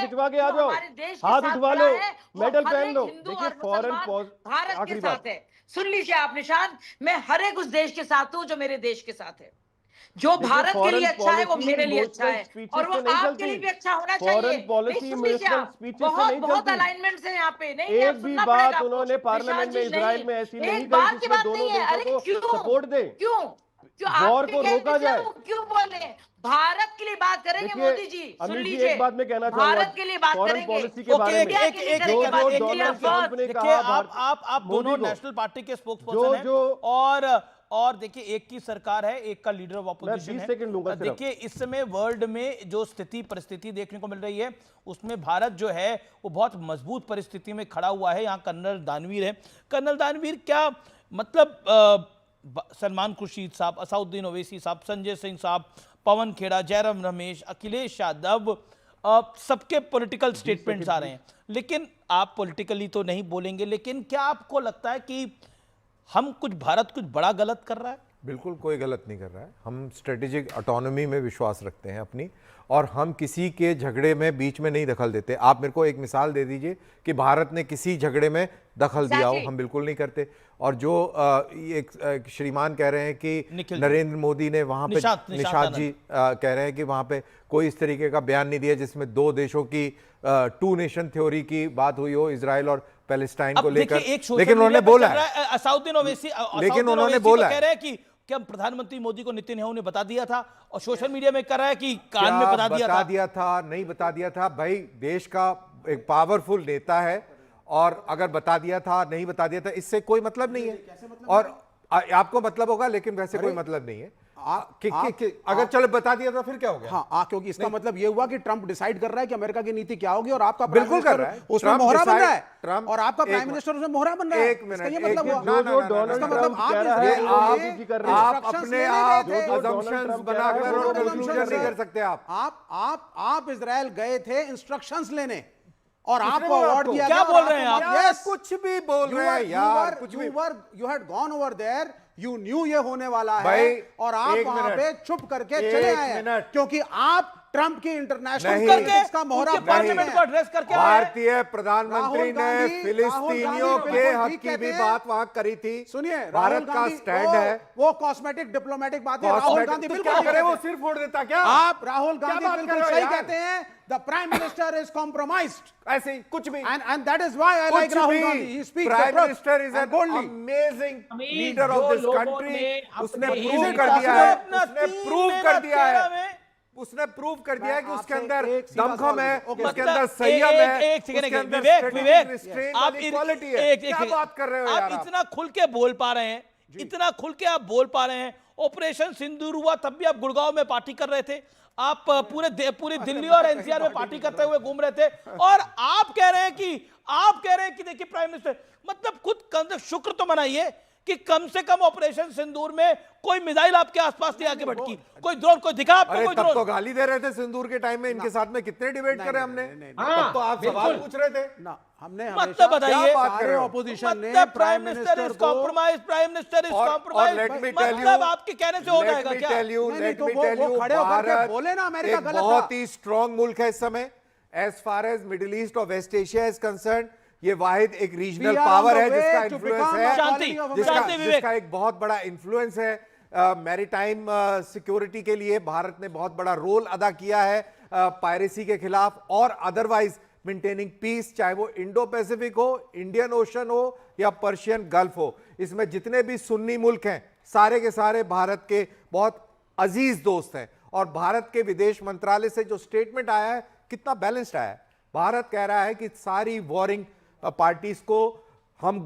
खिंचवा के आ जाओ, हमारे देश के हाथ साथ उठवा खड़ा लो, है, वो मेडल हर पहन एक लो। हिंदू देखिए और फॉरेन मुसलमान भारत के आखिरी साथ बात, है। सुन लीजिए आप निशांत, मैं हर एक उस देश के साथ हूं जो मेरे देश के साथ है। जो देखिए भारत के लिए फॉरेन अच्छा है वो पॉलिसी मेरे लिए अच्छा इमोशनल है, और स्पीचेस वो से नहीं आपके चलती, लिए भी अच्छा होना चाहिए। फॉरेन नहीं, पॉलिसी सुन लीजिए इमोशनल आप, स्पीचेस से बहुत नहीं बहुत चलती। अलाइनमेंट्स हैं यहाँ पे। नहीं आप एक भी सुनना पड़ेगा बात आपको उन्होंने निशांत पार्लियामेंट में जी। इजराइल नहीं, में ऐसी नहीं एक कही बार की जिसमें बात दोनों नहीं है। देशों अरे को क्यों सपोर्ट दे, क्यों क्यों वॉर आपके को रोका कहने से जाए। वो क्यों बोले? भारत के लिए बात करेंगे देखिए मोदी जी, सुन अमित जी, एक लीजिए, बात मैं कहना चाहूंगा भारत के लिए बात फॉरेन करेंगे। पॉलिसी के ओके, बारे में। इंडिया के लिए जो करेंगे जो बात, इंडिया डोनाल्ड ट्रंप ने फर्स्ट। देखिए कहा आप मोदी दोनों को, नेशनल पार्टी के स्पोक्स जो पर्सन हैं, जो और देखिए एक की सरकार है, एक का लीडर ऑफ मैं ऑपोजिशन 20 सेकंड लूंगा है। सिर्फ। देखिए इस समय वर्ल्ड में जो स्थिति परिस्थिति देखने को मिल रही है उसमें भारत जो है वो बहुत मजबूत परिस्थिति में खड़ा हुआ है। यहाँ कर्नल दानवीर है। कर्नल दानवीर, क्या मतलब सलमान खुर्शीद साहब, असाउद्दीन ओवैसी साहब, संजय सिंह साहब, पवन खेड़ा, जयराम रमेश, अखिलेश यादव, सबके पॉलिटिकल स्टेटमेंट्स आ रहे हैं, लेकिन आप पॉलिटिकली तो नहीं बोलेंगे, लेकिन क्या आपको लगता है कि भारत कुछ बड़ा गलत कर रहा है? बिल्कुल कोई गलत नहीं कर रहा है। हम स्ट्रेटेजिक ऑटोनॉमी में विश्वास रखते हैं अपनी, और हम किसी के झगड़े में बीच में नहीं दखल देते। आप मेरे को एक मिसाल दे दीजिए कि भारत ने किसी झगड़े में दखल दिया हो। हम बिल्कुल नहीं करते। और जो एक श्रीमान कह रहे हैं कि नरेंद्र मोदी ने वहां पे, निशांत जी कह रहे हैं कि वहां पे कोई इस तरीके का बयान नहीं दिया जिसमें दो देशों की टू नेशन थ्योरी की बात हुई हो, इजराइल और पैलेस्टाइन को लेकर। लेकिन उन्होंने बोला है, असाउद्दीन ओवैसी, लेकिन उन्होंने बोला कह रहे हैं कि क्या प्रधानमंत्री मोदी को नितिनयाहू ने बता दिया था, और सोशल मीडिया में कर रहा है कि कान में बता दिया था। नहीं बता दिया था। भाई देश का एक पावरफुल नेता है, और अगर बता दिया था नहीं बता दिया था इससे कोई मतलब नहीं है। और आपको मतलब होगा, लेकिन वैसे कोई मतलब नहीं है। अगर चलो बता दिया तो फिर क्या हो गया? हाँ, क्योंकि इसका मतलब ये हुआ कि ट्रंप डिसाइड कर रहा है कि अमेरिका की नीति क्या होगी, और आपका बिल्कुल कर रहा है, उसमें मोहरा बन रहा है, ट्रंप, और आपका प्राइम मिनिस्टर उसमें मोहरा बन रहा है। एक मिनट, ये मतलब हुआ डोनाल्ड ट्रंप कह रहा है आप अपने आप अजम्पशंस बनाकर और कंक्लूजन नहीं कर सकते। आप इजराइल गए थे इंस्ट्रक्शंस लेने, और आपको अवार्ड दिया क्या बोल रहे हैं आप? यस, कुछ भी बोल रहे हैं यार, कुछ भी। You had gone over there, you knew ये होने वाला है, भाई, और आप वहां पे चुप करके चले आए हैं, क्योंकि आप ट्रंप की इंटरनेशनल करके का मोहरा पार्लियामेंट को एड्रेस करके भारतीय प्रधानमंत्री ने फिलिस्तीनियों के हक की भी बात वहां करी थी। सुनिए, भारत का स्टैंड है, वो कॉस्मेटिक डिप्लोमेटिक बात है। राहुल गांधी बिल्कुल करे, वो सिर फोड़ देता क्या? आप राहुल गांधी बिल्कुल सही कहते हैं। The prime minister is compromised, ऐसे ही कुछ भी, and that is why I like Rahul Gandhi. He speaks the prime truth minister is an boldly. Amazing leader of this country. उसने अपने प्रूव ही कर दिया है, अपना उसने 3 प्रूव में कर दिया तेरह है, में उसने प्रूव कर दिया है कि उसके आपसे अंदर एक सीधा दमखम है, सवाल। उसके अंदर संयम है, एक सेकंड, उसके अंदर विवेक आप क्वालिटी है। क्या बात कर रहे हो यार? आप इतना खुल के बोल पा रहे हैं, इतना खुल के आप बोल पा रहे हैं। ऑपरेशन सिंदूर हुआ तब भी आप गुड़गांव में पार्टी कर रहे थे, आप पूरी दिल्ली और एनसीआर में पार्टी करते हुए घूम रहे थे, और आप कह रहे हैं कि देखिए प्राइम मिनिस्टर, मतलब खुद शुक्र तो मनाइए कि कम से कम ऑपरेशन सिंदूर में कोई मिसाइल आपके आसपास नहीं आके भटकी, कोई ड्रोन, कोई दिखा आपको कोई तब ड्रोन। तो गाली दे रहे थे सिंदूर के टाइम में, इनके साथ में कितने डिबेट करे हमने। तब तो आप सवाल पूछ रहे थे ना, हमने मतलब बताइए, सारे ऑपोजिशन ने मतलब prime minister is compromise, prime minister is compromise, मतलब आपके कहने से हो जाएगा क्या? Let me tell you, Bharat बोले ना अमेरिका एक गलत था। बहुत ही स्ट्रॉन्ग मुल्क है इस समय, as far as middle east और वेस्ट एशिया इज कंसर्न। ये वाहिद एक रीजनल पावर है जिसका इन्फ्लुएंस है, जिसका एक बहुत बड़ा इन्फ्लुएंस है। मैरीटाइम सिक्योरिटी के लिए भारत ने बहुत बड़ा रोल अदा किया है, पायरेसी के खिलाफ और अदरवाइज मेंटेनिंग पीस, चाहे वो इंडो पैसिफिक हो, इंडियन ओशन हो या पर्शियन गल्फ हो। इसमें जितने भी सुन्नी मुल्क हैं सारे के सारे भारत के बहुत अजीज दोस्त हैं। और भारत के विदेश मंत्रालय से जो स्टेटमेंट आया है कितना बैलेंस्ड आया है। भारत कह रहा है कि सारी वॉरिंग पार्टीज को हम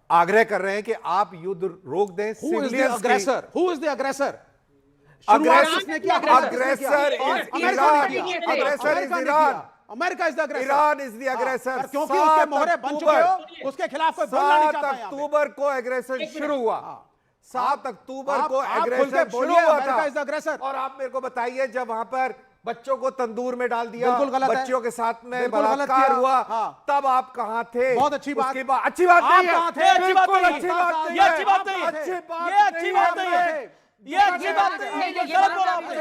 आग्रह कर रहे हैं कि आप युद्ध रोक दें। Who is the aggressor? Who is the aggressor? Aggressor is Iran. America is the अग्रेसर। ईरान इज द अग्रेसर। क्योंकि उसके मोहरे बन चुके हो, उसके खिलाफ कोई बोलना नहीं चाहता। 7 अक्टूबर को एग्रेशन शुरू हुआ। 7 अक्टूबर को एग्रेशन शुरू हुआ था। और आप मेरे को बताइए, जब वहां पर बच्चों को तंदूर में डाल दिया, बच्चियों के साथ में बलात्कार हुआ, तब आप कहां थे? बहुत अच्छी बात, अच्छी बात नहीं है, अच्छी बात नहीं है, बिल्कुल अच्छी बात नहीं है, ये अच्छी बात नहीं है, अच्छी बात ये अच्छी बात नहीं है। ये अच्छी बात नहीं है, ये गलत बोला आपने,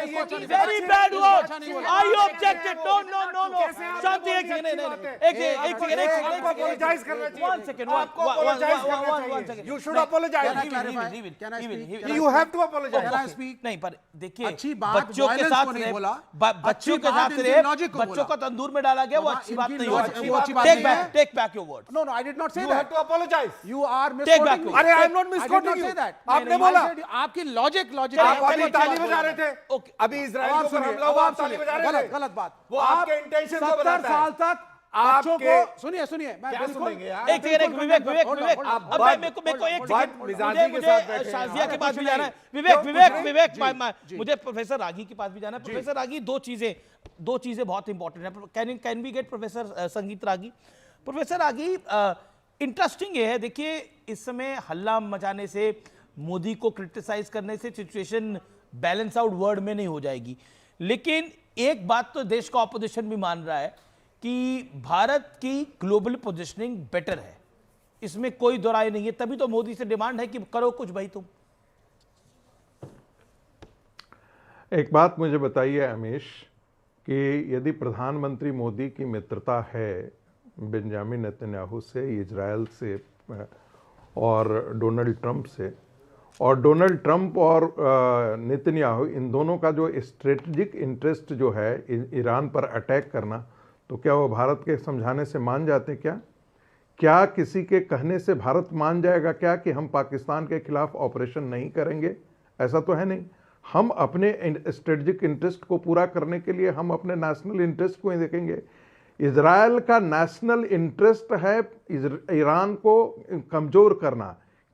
very bad word, I objected, no no no no, शांति, एक second, one second, you should apologize, you have to apologize. नहीं पर देखिए, अच्छी बात बच्चों के साथ रहे, बच्चों के साथ रहे, बच्चों को तंदूर में डाला गया, वो अच्छी बात नहीं है। Take back your words. No, no, I did not say You that. have to apologize. You are Take back misquoting me. your- अरे I am not I did misquoting not you. say that. आपने बोला I said आपकी logic आप अभी ताली बजा रहे थे, Okay. अभी इजराइल अब के आप ऊपर सुनिए, हमला अब हुआ, आप आप ताली सुनिए, बजा रहे गलत थे। गलत बात। वो आप आपके intention को 70 बताता है। साल तक बच्चों आपके- को सुनिए मैं क्या बिल्कुल सुनेंगे यार? एक सेकंड, विवेक, आप अब बद- मेरे को एक बद सेकंड, मिजाजी के मुझे साथ बैठे हैं। शाजिया के पास भी कुछ जाना है, नहीं। विवेक, जी। मुझे प्रोफेसर रागी के पास भी जाना है। प्रोफेसर रागी, दो चीजें बहुत इंपॉर्टेंट है। कैन वी गेट प्रोफेसर संगीत रागी? प्रोफेसर रागी, इंटरेस्टिंग ये है, देखिए इस समय हल्ला मचाने से, मोदी को क्रिटिसाइज करने से सिचुएशन बैलेंस आउट वर्ड में नहीं हो जाएगी, लेकिन एक बात तो देश का ऑपोजिशन भी मान रहा है कि भारत की ग्लोबल पोजीशनिंग बेटर है, इसमें कोई दो राय नहीं है, तभी तो मोदी से डिमांड है कि करो कुछ भाई तुम। एक बात मुझे बताइए अमीश, कि यदि प्रधानमंत्री मोदी की मित्रता है बेंजामिन नेतन्याहू से, इजराइल से और डोनाल्ड ट्रंप से, और डोनाल्ड ट्रंप और नेतन्याहू इन दोनों का जो स्ट्रेटजिक इंटरेस्ट जो है ईरान पर अटैक करना, तो क्या वो भारत के समझाने से मान जाते? क्या किसी के कहने से भारत मान जाएगा क्या कि हम पाकिस्तान के खिलाफ ऑपरेशन नहीं करेंगे? ऐसा तो है नहीं। हम अपने स्ट्रेटजिक इंटरेस्ट को पूरा करने के लिए हम अपने नेशनल इंटरेस्ट को ही देखेंगे। इजराइल का नेशनल इंटरेस्ट है ईरान को कमज़ोर करना,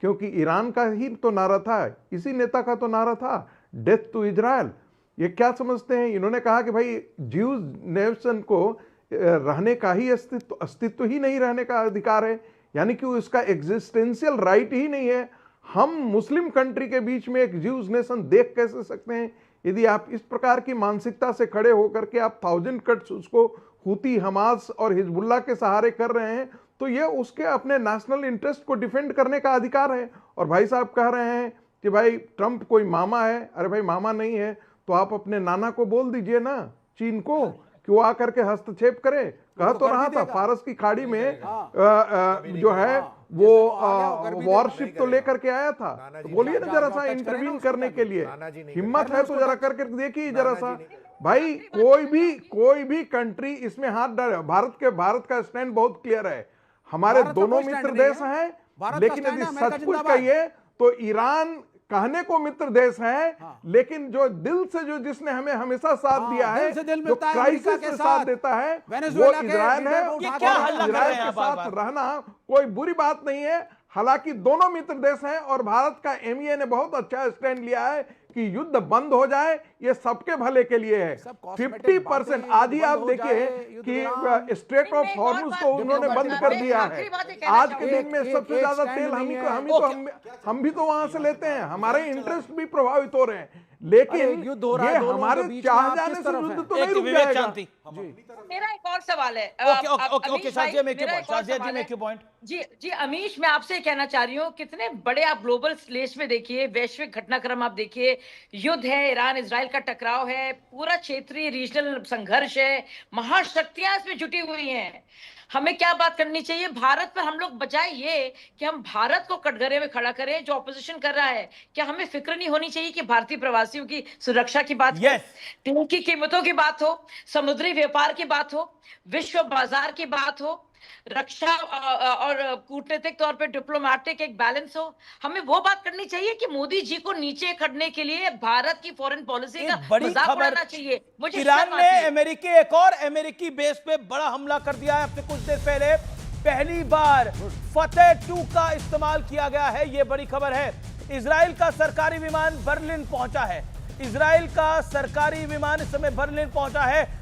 क्योंकि ईरान का ही तो नारा था, इसी नेता का तो नारा था, डेथ टू इजराइल। ये क्या समझते हैं? इन्होंने कहा कि भाई ज्यूज नेशन को रहने का ही अस्तित्व ही नहीं, रहने का अधिकार है, यानी कि उसका एग्जिस्टेंशियल राइट ही नहीं है। हम मुस्लिम कंट्री के बीच में एक ज्यूज नेशन देख कैसे सकते हैं? यदि आप इस प्रकार की मानसिकता से खड़े होकर के आप 1000 कट्स उसको हुती, हमास और हिजबुल्लाह के सहारे कर रहे हैं, तो ये उसके अपने नेशनल इंटरेस्ट को डिफेंड करने का अधिकार है। और भाई साहब कह रहे हैं कि भाई ट्रंप कोई मामा है। अरे भाई मामा नहीं है तो आप अपने नाना को बोल दीजिए ना, चीन को, कि वो आकर के हस्तक्षेप करे। कह तो रहा था फारस की खाड़ी में जो है वो वॉरशिप तो लेकर के आया था, तो बोलिए ना जरा सा इंटरवीन करने के लिए हिम्मत है तो जरा करके देखिए जरा सा। भाई कोई भी कंट्री इसमें हाथ डाले, भारत का स्टैंड बहुत क्लियर है। हमारे दोनों मित्र देश हैं, लेकिन यदि सचमुच कहिए तो ईरान कहने को मित्र देश है, लेकिन जो दिल से जो जिसने हमें हमेशा साथ दिया है, जो क्राइसिस में साथ देता है, वो इजराइल है। इजराइल के साथ रहना कोई बुरी बात नहीं है, हालांकि दोनों मित्र देश हैं। और भारत का एमईए ने बहुत अच्छा स्टैंड लिया है कि युद्ध बंद हो जाए, ये सबके भले के लिए है। 50% आज ही आप देखिए कि स्ट्रेट ऑफ हॉर्मुज को उन्होंने बंद कर दिया है। आज के दिन में सबसे ज्यादा तेल हम भी तो वहां से लेते हैं, हमारे इंटरेस्ट भी प्रभावित हो रहे हैं, लेकिन ये हमारे चाह जाने से युद्ध तो नहीं रुक जाएगा। मेरा एक और सवाल है। Okay Shazia make your point. जी अमीश, मैं आपसे कहना चाह रही हूँ, कितने बड़े आप ग्लोबल स्लेज में देखिए, वैश्विक घटनाक्रम आप देखिए, युद्ध है, ईरान इजराइल का टकराव है, पूरा क्षेत्रीय रीजनल संघर्ष है, महाशक्तियां इसमें जुटी हुई हैं। हमें क्या बात करनी चाहिए भारत पर? हम लोग बजाय ये कि हम भारत को कटघरे में खड़ा करें जो ऑपोजिशन कर रहा है, क्या हमें फिक्र नहीं होनी चाहिए कि भारतीय प्रवासियों की सुरक्षा की बात हो, तेल की कीमतों की बात हो, समुद्री व्यापार की बात हो, विश्व बाजार की बात हो, रक्षा और कूटनीतिक तौर पे डिप्लोमेटिक एक बैलेंस हो? हमें वो बात करनी चाहिए कि मोदी जी को नीचे खड़ने के लिए भारत की फॉरेन पॉलिसी का मजाक उड़ाना चाहिए? मुझे ईरान ने एक और अमेरिकी बेस पे बड़ा हमला कर दिया है। अपने कुछ देर पहले पहली बार फतेह 2 का इस्तेमाल किया गया है, ये बड़ी खबर है। इजराइल का सरकारी विमान बर्लिन पहुंचा है। इजराइल का सरकारी विमान इस समय बर्लिन पहुंचा है।